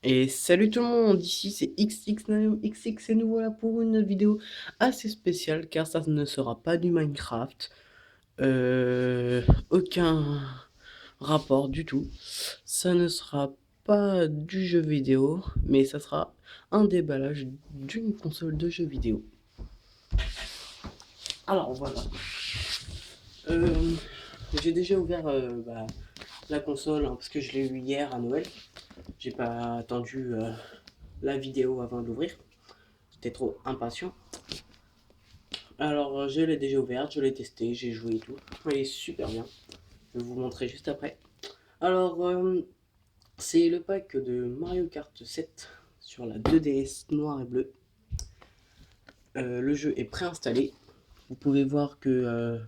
Et salut tout le monde, ici c'est XX et nous voilà pour une vidéo assez spéciale car ça ne sera pas du Minecraft, aucun rapport du tout, ça ne sera pas du jeu vidéo, mais ça sera un déballage d'une console de jeux vidéo. Alors voilà, euh, j'ai déjà ouvert la console hein, parce que je l'ai eu hier à Noël, j'ai pas attendu la vidéo avant de l'ouvrir. J'étais trop impatient. Alors, je l'ai déjà ouverte, je l'ai testé, j'ai joué et tout. Elle est super bien. Je vais vous montrer juste après. Alors, c'est le pack de Mario Kart 7 sur la 2DS noir et bleu. Le jeu est préinstallé. Vous pouvez voir que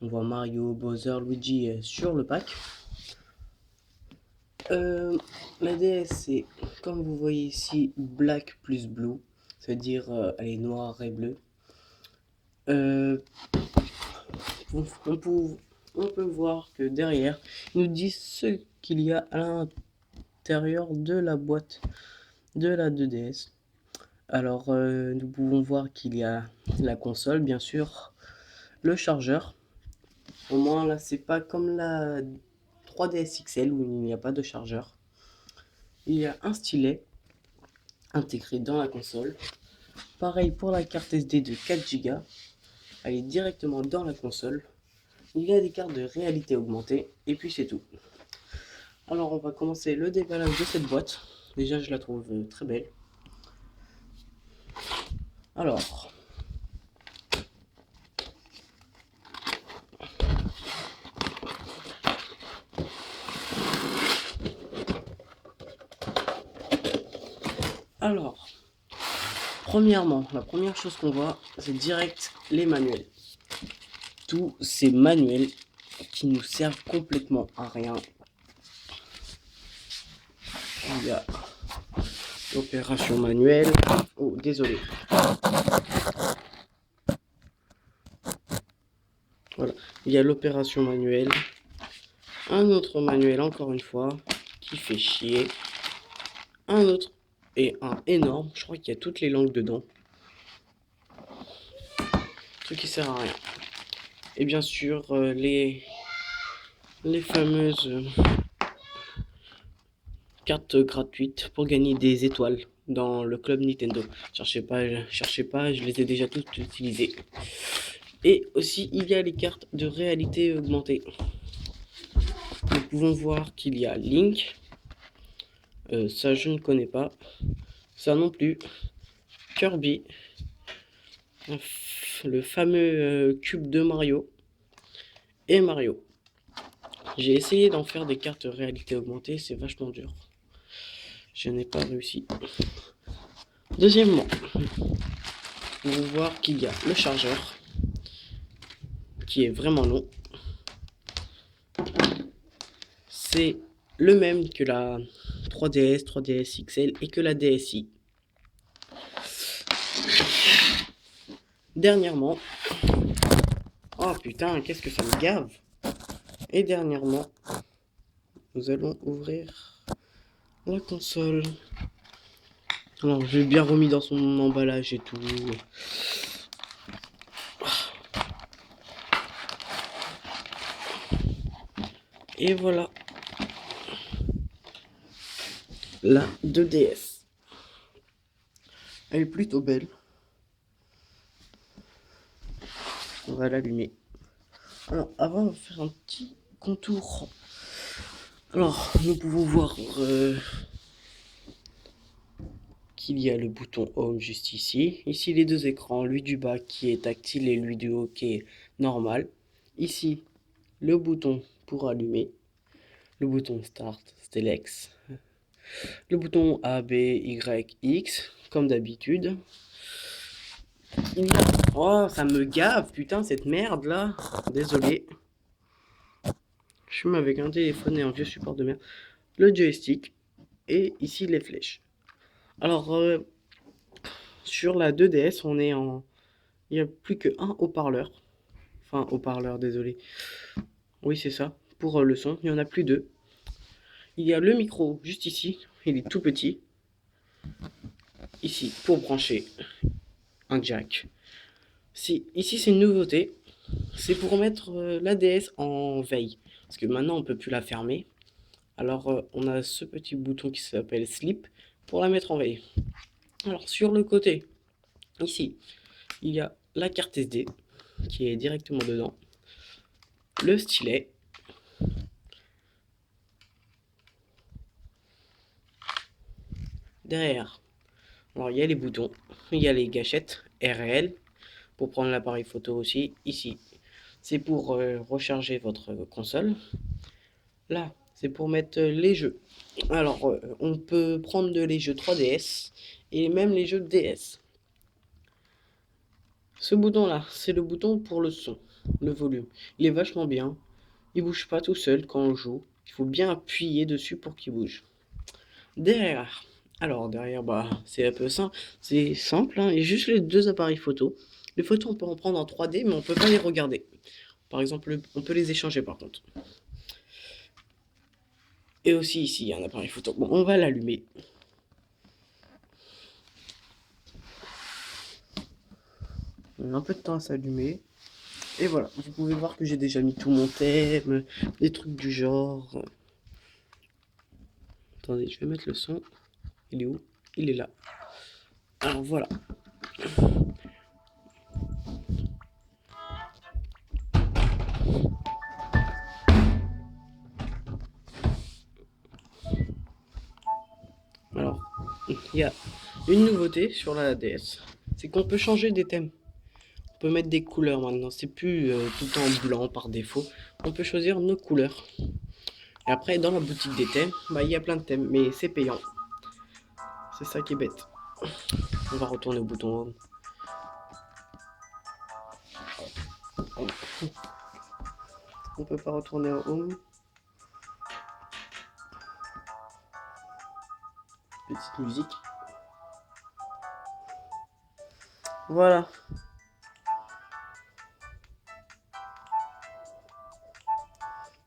on voit Mario, Bowser, Luigi sur le pack. La DS c'est comme vous voyez ici Black plus Blue, c'est-à-dire elle est noire et bleue. Euh, on, on peut, on peut voir que derrière, ils nous disent ce qu'il y a à l'intérieur de la boîte de la 2DS. Alors, nous pouvons voir qu'il y a la console, bien sûr, le chargeur. Au moins, là, c'est pas comme la 3DS XL où il n'y a pas de chargeur. Il y a un stylet intégré dans la console. Pareil pour la carte SD de 4 Go. Elle est directement dans la console. Il y a des cartes de réalité augmentée. Et puis c'est tout. Alors on va commencer le déballage de cette boîte. Déjà je la trouve très belle. Alors, alors, premièrement, la première chose qu'on voit, c'est direct les manuels. Tous ces manuels qui nous servent complètement à rien. Il y a l'opération manuelle. Oh, désolé. Voilà, il y a l'opération manuelle. Un autre manuel, encore une fois, qui fait chier. Un autre et un énorme. Je crois qu'il y a toutes les langues dedans. Truc qui sert à rien. Et bien sûr, les fameuses cartes gratuites pour gagner des étoiles dans le club Nintendo. Cherchez pas, je les ai déjà toutes utilisées. Et aussi, il y a les cartes de réalité augmentée. Nous pouvons voir qu'il y a Link. Ça, je ne connais pas. Ça non plus. Kirby. Le fameux cube de Mario. Et Mario. J'ai essayé d'en faire des cartes réalité augmentée, c'est vachement dur. Je n'ai pas réussi. Deuxièmement, vous pouvez voir qu'il y a le chargeur qui est vraiment long. C'est le même que la 3DS, 3DS XL et que la DSi. Dernièrement, oh putain, qu'est-ce que ça me gave. Et dernièrement, nous allons ouvrir la console. Alors, j'ai bien remis dans son emballage et tout. Et voilà la 2DS. Elle est plutôt belle. On va l'allumer. Alors, avant de faire un petit contour, alors nous pouvons voir qu'il y a le bouton Home juste ici. Ici, les deux écrans, lui du bas qui est tactile et lui du haut qui est normal. Ici, le bouton pour allumer, le bouton Start, Stelex, le bouton A, B, Y, X, comme d'habitude. Oh, ça me gave, putain, cette merde là. Désolé. Je fume avec un téléphone et un vieux support de merde. Le joystick et ici les flèches. Alors, sur la 2DS, on est en... Il n'y a plus qu'un haut-parleur. Enfin, haut-parleur, désolé. Oui, c'est ça. Pour le son, il n'y en a plus deux. Il y a le micro juste ici. il est tout petit. Ici, pour brancher un jack. Ici, c'est une nouveauté. C'est pour mettre la DS en veille. Parce que maintenant, on peut plus la fermer. Alors, on a ce petit bouton qui s'appelle Sleep pour la mettre en veille. Alors, sur le côté, ici, il y a la carte SD qui est directement dedans. Le stylet. Derrière, alors il y a les boutons, il y a les gâchettes RL pour prendre l'appareil photo aussi. Ici, c'est pour recharger votre console. Là, c'est pour mettre les jeux. Alors, on peut prendre les jeux 3DS et même les jeux DS. Ce bouton-là, c'est le bouton pour le son, le volume. Il est vachement bien. Il bouge pas tout seul quand on joue. Il faut bien appuyer dessus pour qu'il bouge. Derrière, bah, c'est un peu simple. C'est simple, hein. Il y a juste les deux appareils photo. Les photos, on peut en prendre en 3D, mais on peut pas les regarder. Par exemple, on peut les échanger par contre. Et aussi ici, il y a un appareil photo. Bon, on va l'allumer. Il y a un peu de temps à s'allumer. Et voilà, vous pouvez voir que j'ai déjà mis tout mon thème, des trucs du genre. Attendez, je vais mettre le son. Il est où? Il est là. Alors voilà. Alors, il y a une nouveauté sur la DS. C'est qu'on peut changer des thèmes. On peut mettre des couleurs maintenant. C'est plus tout en blanc par défaut. On peut choisir nos couleurs. Et après, dans la boutique des thèmes, bah, il y a plein de thèmes, mais c'est payant. C'est ça qui est bête. On va retourner au bouton home. On peut pas retourner en home. Petite musique. Voilà.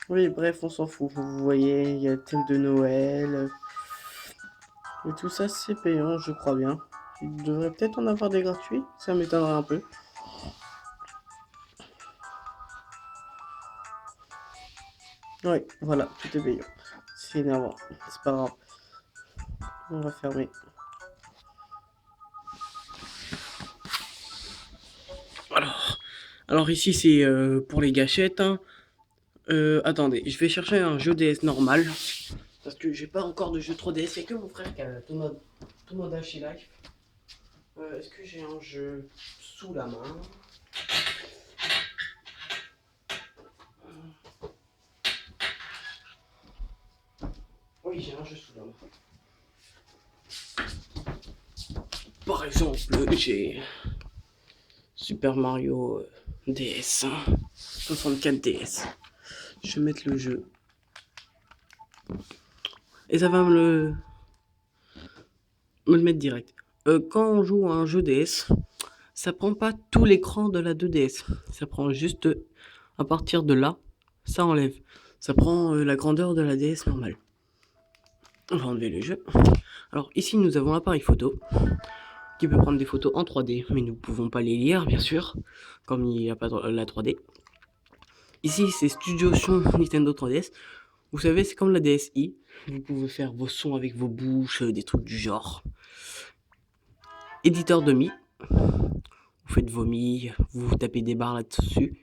Oui, bref, on s'en fout. Vous voyez, il y a le thème de Noël. Et tout ça, c'est payant, je crois bien. Il devrait peut-être en avoir des gratuits. Ça m'étonnerait un peu. Oui, voilà, tout est payant. C'est énervant. C'est pas grave. On va fermer. Alors ici, c'est pour les gâchettes, hein. Attendez, je vais chercher un jeu DS normal. Parce que j'ai pas encore de jeu 3DS. C'est que mon frère qui a Tomodachi Life. Est-ce que j'ai un jeu sous la main? Oui, j'ai un jeu sous la main. Par exemple, j'ai Super Mario DS, 64 DS. Je vais mettre le jeu. Et ça va me le mettre direct. Quand on joue à un jeu DS, ça prend pas tout l'écran de la 2DS. Ça prend juste à partir de là, ça enlève. Ça prend la grandeur de la DS normale. On va enlever le jeu. Alors ici nous avons l'appareil photo qui peut prendre des photos en 3D, mais nous ne pouvons pas les lire bien sûr, comme il n'y a pas la 3D. Ici c'est Studio Son Nintendo 3DS. Vous savez, c'est comme la DSi. Vous pouvez faire vos sons avec vos bouches, des trucs du genre. Éditeur de mi. Vous faites vos mi, vous tapez des barres là-dessus.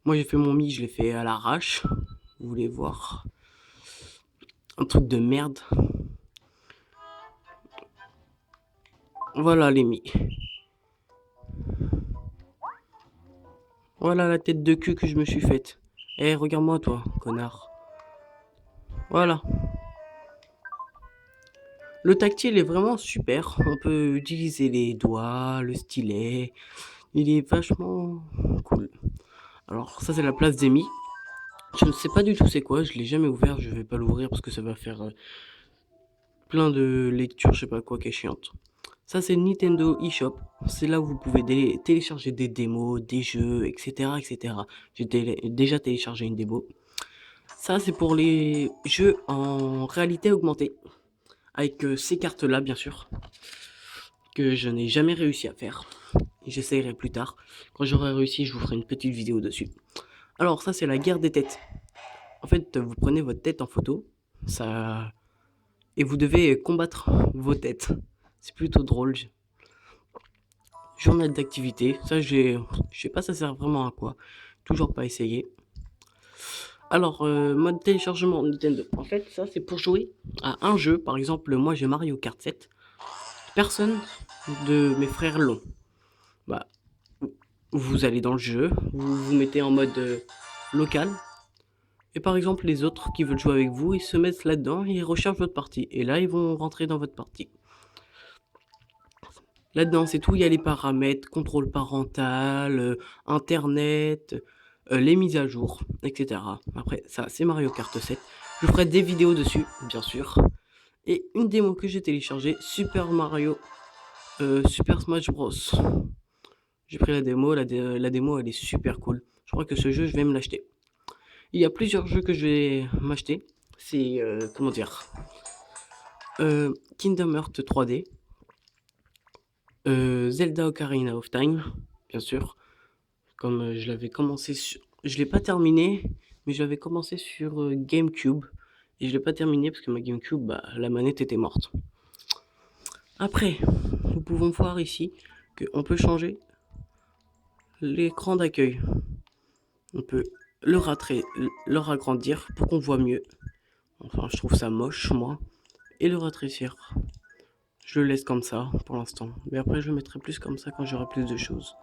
Moi j'ai fait mon mi, je l'ai fait à l'arrache. Vous voulez voir un truc de merde. Voilà les mi. Voilà la tête de cul que je me suis faite. Eh, regarde-moi toi, connard. Voilà. Le tactile est vraiment super. On peut utiliser les doigts, le stylet. Il est vachement cool. Alors ça c'est la place des mi. Je ne sais pas du tout c'est quoi, je l'ai jamais ouvert, je vais pas l'ouvrir parce que ça va faire plein de lectures, je sais pas quoi, qui est chiante. Ça c'est Nintendo eShop, c'est là où vous pouvez télécharger des démos, des jeux, etc. etc. J'ai déjà téléchargé une démo. Ça c'est pour les jeux en réalité augmentée. avec ces cartes-là, bien sûr, que je n'ai jamais réussi à faire. J'essayerai plus tard. Quand j'aurai réussi, je vous ferai une petite vidéo dessus. Alors, ça, c'est la guerre des têtes. En fait, vous prenez votre tête en photo, ça... et vous devez combattre vos têtes. C'est plutôt drôle. Journal d'activité, ça, je sais pas, ça sert vraiment à quoi. Toujours pas essayé. Alors, mode téléchargement Nintendo. En fait, ça, c'est pour jouer à un jeu. Par exemple, moi, j'ai Mario Kart 7. Personne de mes frères l'ont. Bah, vous allez dans le jeu, vous vous mettez en mode local. Et par exemple, les autres qui veulent jouer avec vous, ils se mettent là-dedans, ils recherchent votre partie. Et là, ils vont rentrer dans votre partie. Là-dedans, c'est tout. Il y a les paramètres, contrôle parental, internet, les mises à jour, etc. Après, ça, c'est Mario Kart 7. Je ferai des vidéos dessus, bien sûr. Et une démo que j'ai téléchargée, Super Mario, Super Smash Bros. J'ai pris la démo, la démo, elle est super cool. Je crois que ce jeu, je vais me l'acheter. Il y a plusieurs jeux que je vais m'acheter. C'est, comment dire, Kingdom Hearts 3D, Zelda Ocarina of Time, bien sûr. Comme je l'avais commencé sur... Je l'ai pas terminé, mais je l'avais commencé sur GameCube. Et je l'ai pas terminé parce que ma GameCube, bah, la manette était morte. Après, nous pouvons voir ici qu'on peut changer l'écran d'accueil. On peut le agrandir pour qu'on voit mieux. Enfin, je trouve ça moche, moi. Et le rétrécir. Je le laisse comme ça pour l'instant. Mais après, je le mettrai plus comme ça quand j'aurai plus de choses.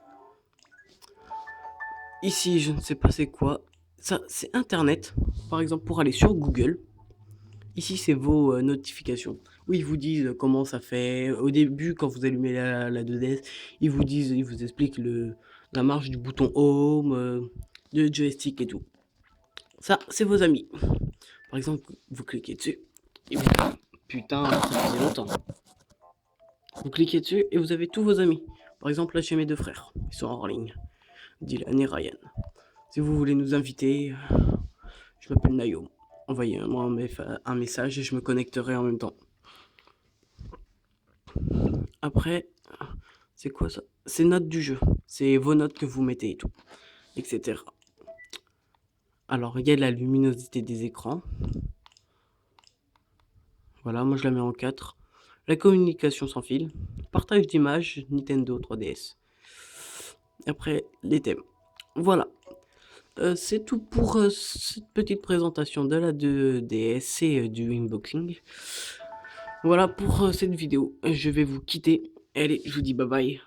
Ici, je ne sais pas c'est quoi. Ça, c'est Internet. Par exemple, pour aller sur Google. Ici, c'est vos notifications. Où ils vous disent comment ça fait. Au début, quand vous allumez la 2DS, ils vous expliquent la marche du bouton Home, le joystick et tout. Ça, c'est vos amis. Par exemple, vous cliquez dessus. Et vous... Putain, ça faisait longtemps. Vous cliquez dessus et vous avez tous vos amis. Par exemple, là, j'ai mes deux frères. Ils sont hors ligne. Dylan et Ryan. Si vous voulez nous inviter, je m'appelle Nayo. Envoyez-moi un message et je me connecterai en même temps. Après, c'est quoi ça? C'est notes du jeu. C'est vos notes que vous mettez et tout, etc. Alors, il y a la luminosité des écrans. Voilà, moi je la mets en 4. La communication sans fil. Partage d'images, Nintendo 3DS. Après, les thèmes. Voilà. C'est tout pour cette petite présentation de la 2DS et du unboxing. Voilà pour cette vidéo. Je vais vous quitter. Allez, je vous dis bye bye.